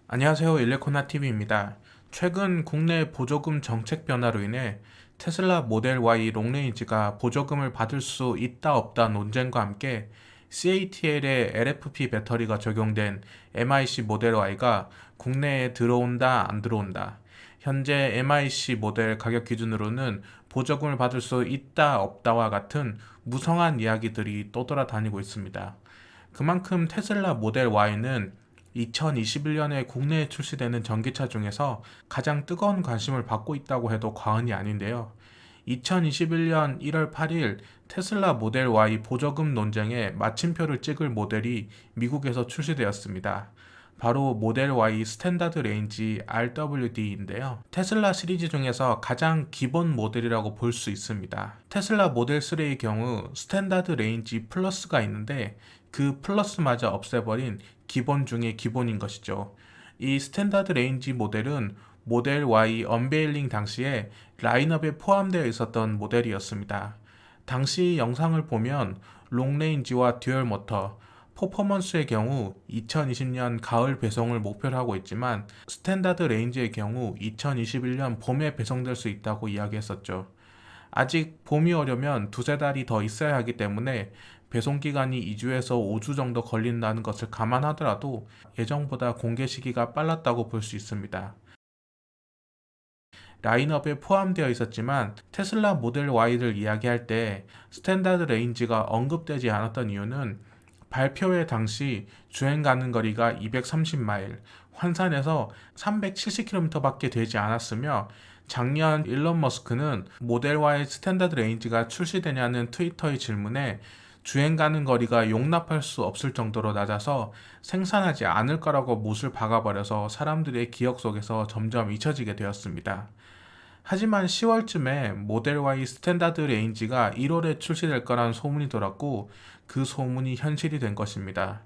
안녕하세요. 일레코나TV입니다. 최근 국내 보조금 정책 변화로 인해 테슬라 모델 Y 롱레인지가 보조금을 받을 수 있다 없다 논쟁과 함께 CATL의 LFP 배터리가 적용된 MIC 모델 Y가 국내에 들어온다 안 들어온다. 현재 MIC 모델 가격 기준으로는 보조금을 받을 수 있다 없다와 같은 무성한 이야기들이 떠돌아다니고 있습니다. 그만큼 테슬라 모델 Y는 2021년에 국내에 출시되는 전기차 중에서 가장 뜨거운 관심을 받고 있다고 해도 과언이 아닌데요. 2021년 1월 8일 테슬라 모델 Y 보조금 논쟁에 마침표를 찍을 모델이 미국에서 출시되었습니다. 바로 모델 Y 스탠다드 레인지 RWD인데요. 테슬라 시리즈 중에서 가장 기본 모델이라고 볼 수 있습니다. 테슬라 모델 3의 경우 스탠다드 레인지 플러스가 있는데 그 플러스마저 없애버린 기본 중의 기본인 것이죠. 이 스탠다드 레인지 모델은 모델 Y 언베일링 당시에 라인업에 포함되어 있었던 모델이었습니다. 당시 영상을 보면 롱레인지와 듀얼 모터, 퍼포먼스의 경우 2020년 가을 배송을 목표로 하고 있지만 스탠다드 레인지의 경우 2021년 봄에 배송될 수 있다고 이야기했었죠. 아직 봄이 오려면 두세 달이 더 있어야 하기 때문에 배송 기간이 2주에서 5주 정도 걸린다는 것을 감안하더라도 예정보다 공개 시기가 빨랐다고 볼 수 있습니다. 라인업에 포함되어 있었지만 테슬라 모델 Y를 이야기할 때 스탠다드 레인지가 언급되지 않았던 이유는 발표회 당시 주행 가는 거리가 230마일, 환산해서 370km밖에 되지 않았으며 작년 일론 머스크는 모델 Y 스탠다드 레인지가 출시되냐는 트위터의 질문에 주행 가는 거리가 용납할 수 없을 정도로 낮아서 생산하지 않을 거라고 못을 박아버려서 사람들의 기억 속에서 점점 잊혀지게 되었습니다. 하지만 10월쯤에 모델 Y 스탠다드 레인지가 1월에 출시될 거란 소문이 돌았고 그 소문이 현실이 된 것입니다.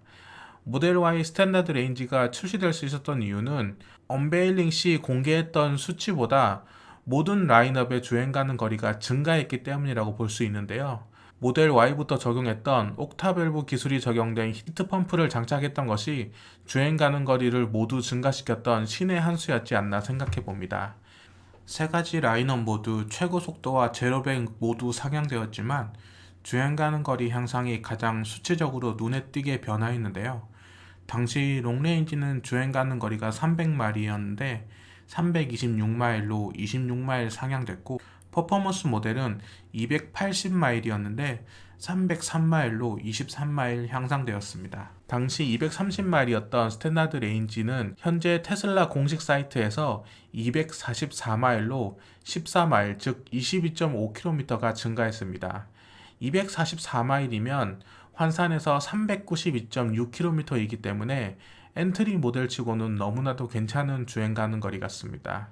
모델 Y 스탠다드 레인지가 출시될 수 있었던 이유는 언베일링 시 공개했던 수치보다 모든 라인업의 주행 가는 거리가 증가했기 때문이라고 볼 수 있는데요. 모델 Y부터 적용했던 옥타밸브 기술이 적용된 히트펌프를 장착했던 것이 주행 가는 거리를 모두 증가시켰던 신의 한 수였지 않나 생각해 봅니다. 세 가지 라인업 모두 최고 속도와 제로백 모두 상향되었지만 주행 가는 거리 향상이 가장 수치적으로 눈에 띄게 변화했는데요. 당시 롱레인지는 주행 가는 거리가 300마일이었는데 326마일로 26마일 상향됐고 퍼포먼스 모델은 280마일이었는데 303마일로 23마일 향상되었습니다. 당시 230마일이었던 스탠다드 레인지는 현재 테슬라 공식 사이트에서 244마일로 14마일 즉 22.5km가 증가했습니다. 244마일이면 환산해서 392.6km이기 때문에 엔트리 모델치고는 너무나도 괜찮은 주행 가는 거리 같습니다.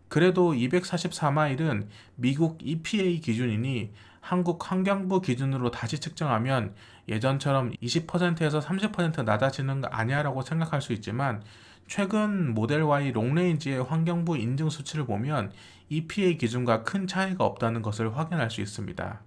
그래도 244마일은 미국 EPA 기준이니 한국 환경부 기준으로 다시 측정하면 예전처럼 20%에서 30% 낮아지는 거 아니야 라고 생각할 수 있지만 최근 모델 Y 롱레인지의 환경부 인증 수치를 보면 EPA 기준과 큰 차이가 없다는 것을 확인할 수 있습니다.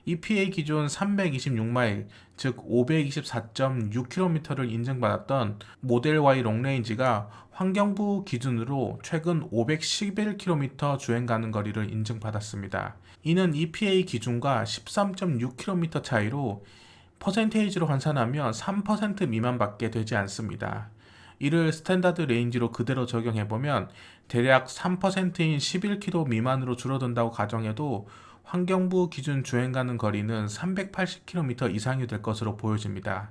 EPA 기준 326마일, 즉 524.6km를 인증받았던 모델 Y 롱레인지가 환경부 기준으로 최근 511km 주행 가는 거리를 인증받았습니다. 이는 EPA 기준과 13.6km 차이로 퍼센테이지로 환산하면 3% 미만밖에 되지 않습니다. 이를 스탠다드 레인지로 그대로 적용해보면 대략 3%인 11km 미만으로 줄어든다고 가정해도 환경부 기준 주행 가는 거리는 380km 이상이 될 것으로 보여집니다.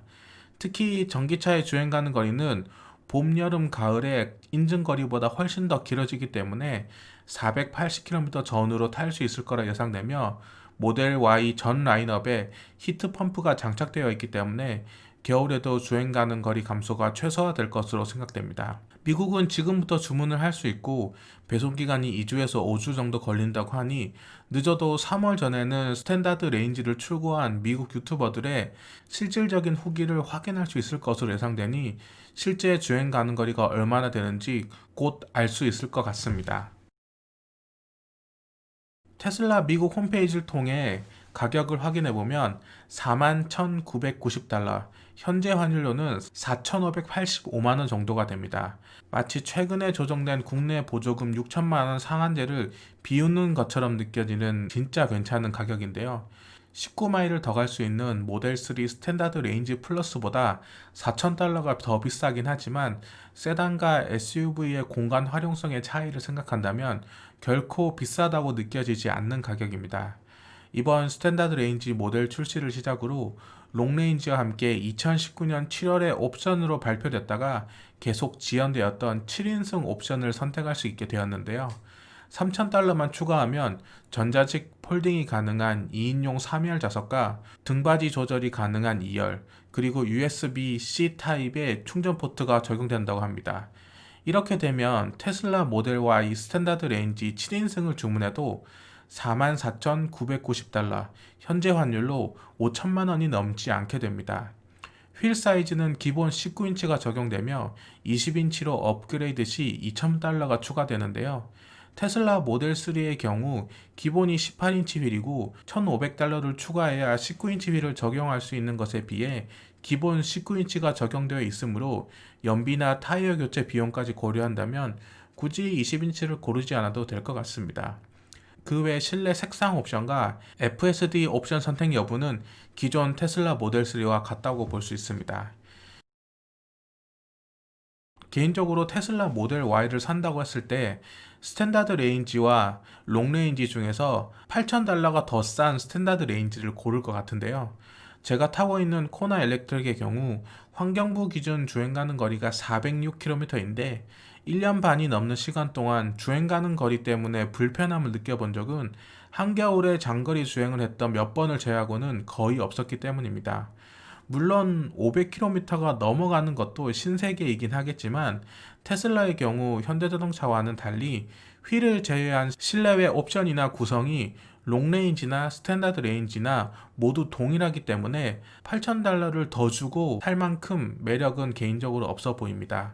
특히 전기차의 주행 가는 거리는 봄, 여름, 가을에 인증 거리보다 훨씬 더 길어지기 때문에 480km 전후로 탈 수 있을 거라 예상되며 모델 Y 전 라인업에 히트 펌프가 장착되어 있기 때문에 겨울에도 주행 가는 거리 감소가 최소화될 것으로 생각됩니다. 미국은 지금부터 주문을 할 수 있고 배송 기간이 2주에서 5주 정도 걸린다고 하니 늦어도 3월 전에는 스탠다드 레인지를 출고한 미국 유튜버들의 실질적인 후기를 확인할 수 있을 것으로 예상되니 실제 주행 가는 거리가 얼마나 되는지 곧 알 수 있을 것 같습니다. 테슬라 미국 홈페이지를 통해 가격을 확인해 보면 41,990달러, 현재 환율로는 4,585만 원 정도가 됩니다. 마치 최근에 조정된 국내 보조금 6천만 원 상한제를 비웃는 것처럼 느껴지는 진짜 괜찮은 가격인데요. 19마일을 더 갈 수 있는 모델 3 스탠다드 레인지 플러스보다 4,000달러가 더 비싸긴 하지만 세단과 SUV의 공간 활용성의 차이를 생각한다면 결코 비싸다고 느껴지지 않는 가격입니다. 이번 스탠다드 레인지 모델 출시를 시작으로 롱레인지와 함께 2019년 7월에 옵션으로 발표됐다가 계속 지연되었던 7인승 옵션을 선택할 수 있게 되었는데요. 3,000달러만 추가하면 전자식 폴딩이 가능한 2인용 3열 좌석과 등받이 조절이 가능한 2열, 그리고 USB-C 타입의 충전 포트가 적용된다고 합니다. 이렇게 되면 테슬라 모델 Y 스탠다드 레인지 7인승을 주문해도 44,990달러, 현재 환율로 5천만 원이 넘지 않게 됩니다. 휠 사이즈는 기본 19인치가 적용되며 20인치로 업그레이드 시 2,000달러가 추가되는데요. 테슬라 모델 3의 경우 기본이 18인치 휠이고 1,500달러를 추가해야 19인치 휠을 적용할 수 있는 것에 비해 기본 19인치가 적용되어 있으므로 연비나 타이어 교체 비용까지 고려한다면 굳이 20인치를 고르지 않아도 될 것 같습니다. 그 외 실내 색상 옵션과 FSD 옵션 선택 여부는 기존 테슬라 모델 3와 같다고 볼 수 있습니다. 개인적으로 테슬라 모델 Y를 산다고 했을 때 스탠다드 레인지와 롱 레인지 중에서 8,000달러가 더 싼 스탠다드 레인지를 고를 것 같은데요. 제가 타고 있는 코나 엘렉트릭의 경우 환경부 기준 주행 가는 거리가 406km인데 1년 반이 넘는 시간 동안 주행 가는 거리 때문에 불편함을 느껴본 적은 한겨울에 장거리 주행을 했던 몇 번을 제외하고는 거의 없었기 때문입니다. 물론 500km가 넘어가는 것도 신세계이긴 하겠지만 테슬라의 경우 현대자동차와는 달리 휠을 제외한 실내외 옵션이나 구성이 롱레인지나 스탠다드 레인지나 모두 동일하기 때문에 8,000달러를 더 주고 살 만큼 매력은 개인적으로 없어 보입니다.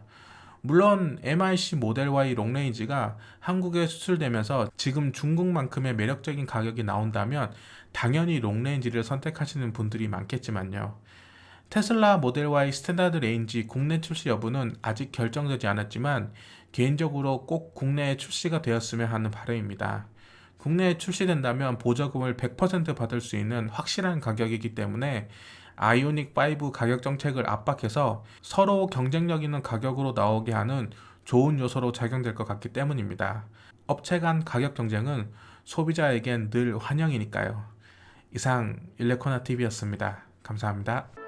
물론 MIC 모델 Y 롱레인지가 한국에 수출되면서 지금 중국만큼의 매력적인 가격이 나온다면 당연히 롱레인지를 선택하시는 분들이 많겠지만요. 테슬라 모델 Y 스탠다드 레인지 국내 출시 여부는 아직 결정되지 않았지만 개인적으로 꼭 국내에 출시가 되었으면 하는 바람입니다. 국내에 출시된다면 보조금을 100% 받을 수 있는 확실한 가격이기 때문에 아이오닉 5 가격 정책을 압박해서 서로 경쟁력 있는 가격으로 나오게 하는 좋은 요소로 작용될 것 같기 때문입니다. 업체 간 가격 경쟁은 소비자에겐 늘 환영이니까요. 이상 일레코나TV였습니다. 감사합니다.